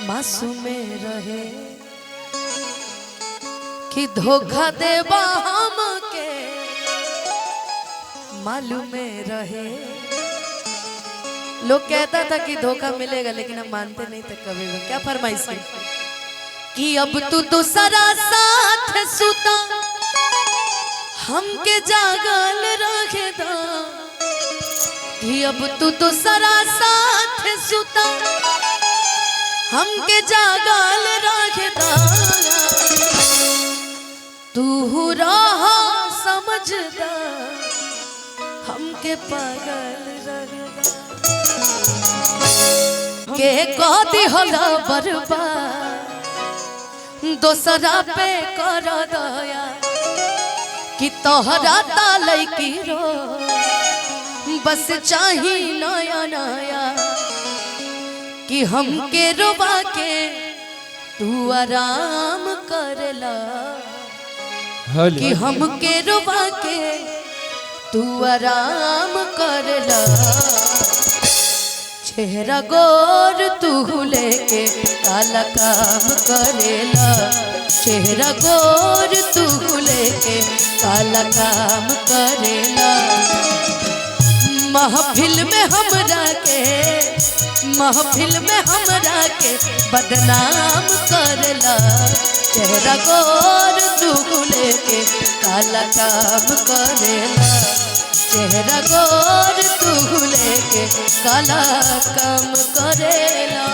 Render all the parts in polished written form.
मासूमे रहे कि धोखा देबा हमके मालूमे रहे। लोग कहता था कि धोखा मिलेगा लेकिन हम मानते नहीं थे कभी भी। क्या फरमाइश है कि अब तू दूसरा साथ सुता हमके जागल रखे दा, कि अब तू दूसरा साथ सुता हमके जागल रखे दा, तू रहा समझदा हमके पागल रखे के कहती होला बर्बाद दोसरा पे कर दया, कि तोहरा तालई की रो बस चाही नया नया, कि हमके रोबा के तू आराम करला, कि हमके रोबा के तू आराम करला। चेहरा गोर तू लेके काला काम करेला, चेहरा गोर तू लेके काला काम करेला। महफिल में हमरा के बदनाम करला, चेहरा गोर तू लेके काला काम करेला, चेहरा गोर तू लेके काला काम करेला।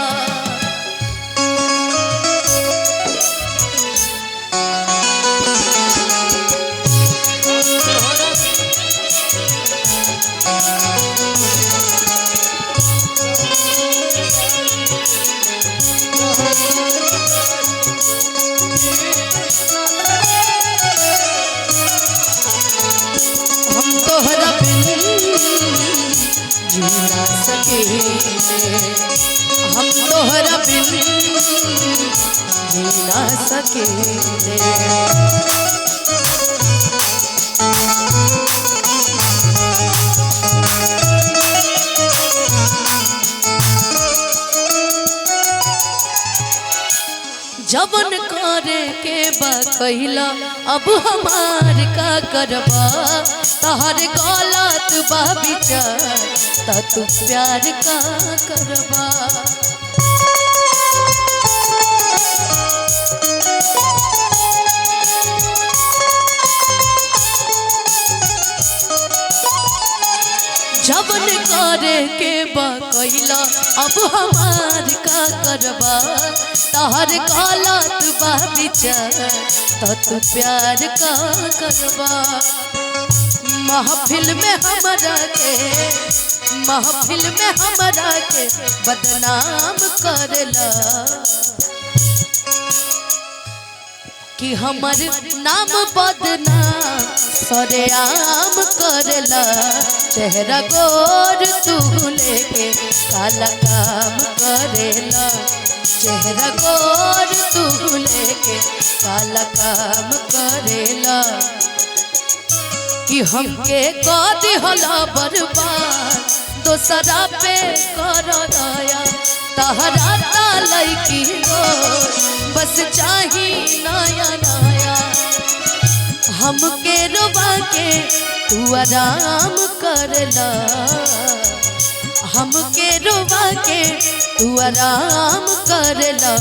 हम तोहरा बिन जी ना सकेले, हम तोहरा बिन जी ना सकेले। जबन करे के बा कहिला अब हमार का करबा, तहर गलत बा विचार त तू प्यार का करबा। जबन करे के बा कहिला अब हमार का करबा, तहर गलत बा विचार त तू प्यार का करबा। महफिल में हमरा के बदनाम करला, कि हमर नाम बदनाम सरेआम करला, चेहरा गोर तू लेके काला काम करेला, चेहरा गोर तू लेके काला काम करेला। कि हमके कदी होला बर्बाद दोसरा पे कर दया, तहरा तालई की रो बस चाही नया नया, हमके रोबा के तू आराम करला, हमके रोबा के तू आराम करला।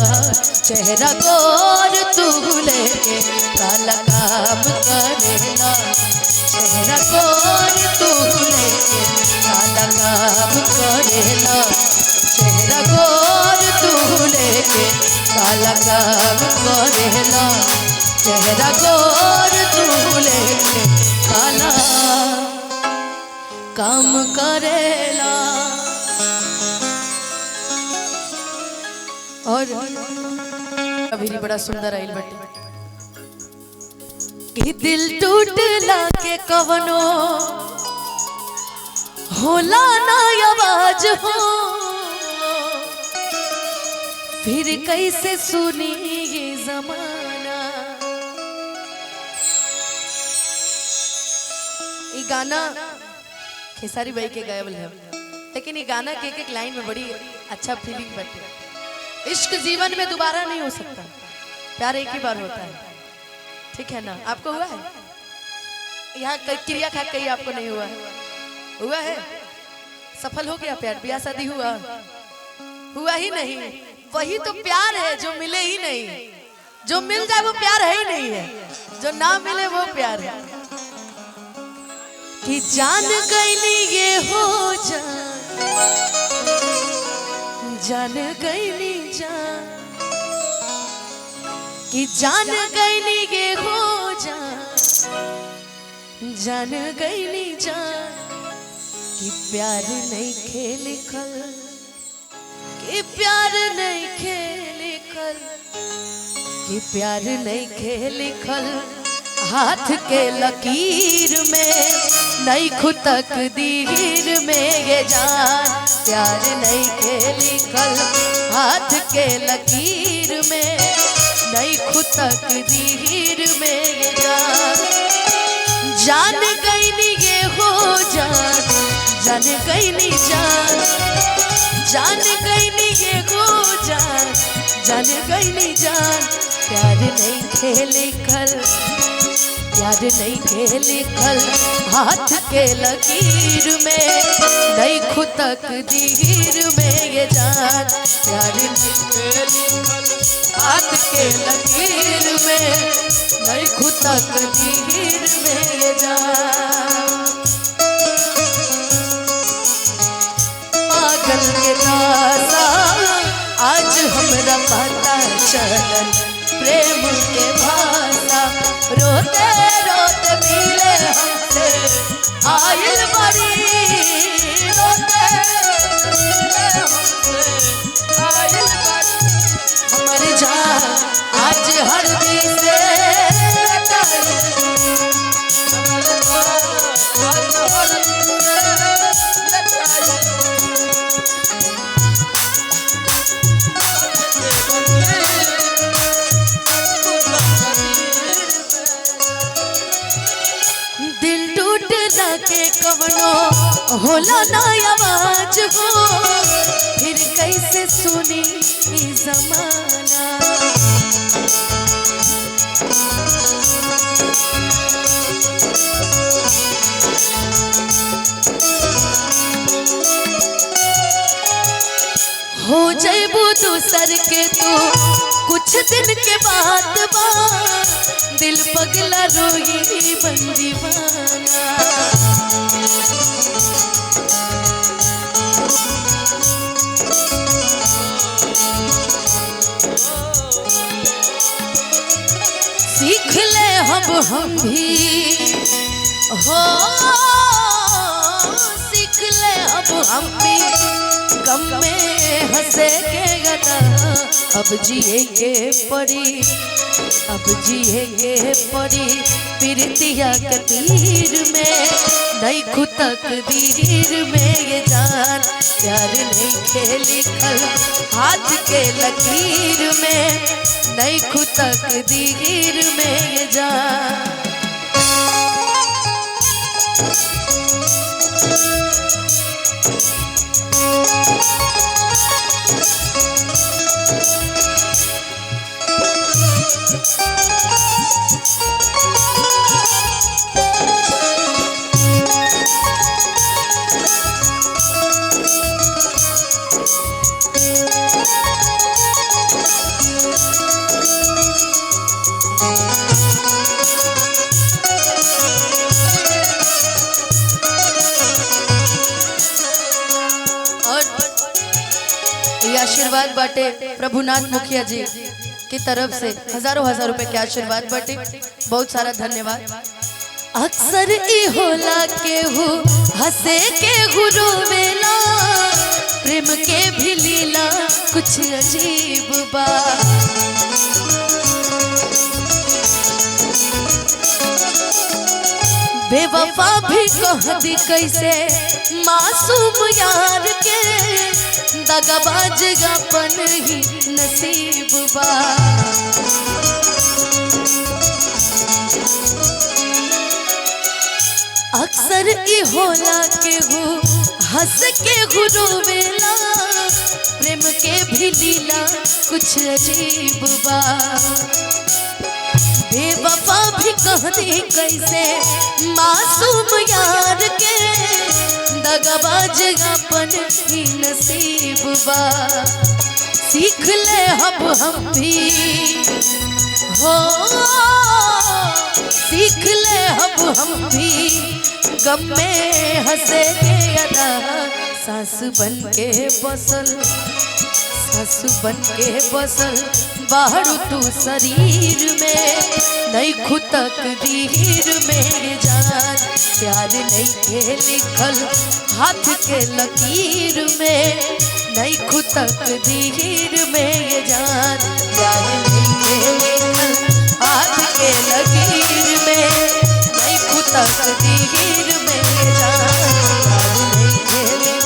चेहरा गोर तू लेके काला काम करेला, चेहरा गोर तू लेके काला काम करेला, चेहरा गोर तू लेके काला काम करेला, चेहरा गोर तू लेके काला काम करेला। और अभी बड़ा सुंदर आइल बटे कि दिल टूटला के कवनो होला ना आवाज हो, फिर कैसे सुनी ये जमाना। ये गाना खेसारी भाई के गायब है, लेकिन ये गाना के एक लाइन में बड़ी अच्छा फीलिंग बटे। इश्क जीवन में दोबारा नहीं हो सकता, प्यार एक ही बार होता है, ठीक है ना? आपको हुआ है? यहाँ क्रिया खा कहीं आपको नहीं हुआ है? हुआ है? सफल हो गया प्यार? ब्याह शादी हुआ? हुआ ही नहीं। वही तो प्यार है जो मिले ही नहीं। जो मिल जाए वो प्यार है ही नहीं है, जो ना मिले वो प्यार है। कि जान गई ये हो जान गई जान, कि जान गई ये हो जान गई जान, कि प्यार नहीं खेल खल, कि प्यार नहीं खेल खल, कि प्यार नहीं खेल खल, हाथ के लकीर में नहीं खुतक दीर में ये जान, प्यार नहीं खेल खल, हाथ के लकीर में नहीं खुतक दीर में ये जान गई ये हो जान गई जान गई ये हो जान गई जान, प्यार नहीं खेले कल, प्यार नहीं खेले कल, हाथ के लकीर में नहीं खुतक दीर में ये जान, प्यार नहीं खेले कल, हाथ के लकीर में नहीं खुतक दीर में ये जान। पागल के दासा आज हमरा पता चलन, प्रेम के भाषा रोते रोते मिले हमसे आयल बड़ी, रोते मिले हमसे आयल बड़ी, हमारे जान आज हल्दी से के कवनो होला ना आवाज हो, फिर कैसे सुनी ई जमाना, हो जैबू दूसर के तू कुछ दिन के बाद बा, दिल पगला रोई बन दीवाना, सीख ले हम भी हो, सीख ले हम भी गम में हंसे के गना, अब जिए के पड़ी, अब जिए के पड़ी, प्रीतिया के तीर में नहीं खुतक दीर में ये जान, प्यार नहीं खेली खल, हाथ के लकीर में नहीं खुतक दीर में ये जान। आशीर्वाद बाटे प्रभुनाथ मुखिया जी की तरफ से हजारों रुपए के आशीर्वाद बाटे, बहुत सारा धन्यवाद। अक्सर ई होला के हो हंसे के रोवेला, प्रेम के भी लीला कुछ अजीब बा, बेवफा भी कह दी कैसे मासूम यार के, दगाबाज अपन ही नसीब बा, अक्सर ई होला के हो हंस के रोवेला, प्रेम के भी लीला कुछ अजीब बा। बेवफा भी कहती कैसे मासूम यार के, दगाबाज अपन ही नसीब बा। सीख ले अब हम भी हो, सीख ले अब हम भी गम में हंसे के अदा। सास बन के बसल, सास बन के बसल बाहर तू शरीर में, नहीं खुद तकदीर में जान। प्यार नहीं के लिखल हाथ के लकीर में, नहीं खुद तकदीर में ये जान। प्यार नहीं के लिखल हाथ के लकीर में, नहीं खुद तकदीर में ये जान। प्यार नहीं के लिखल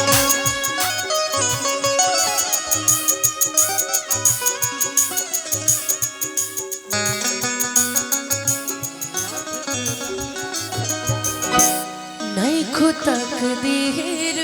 नहीं खुद तकदीर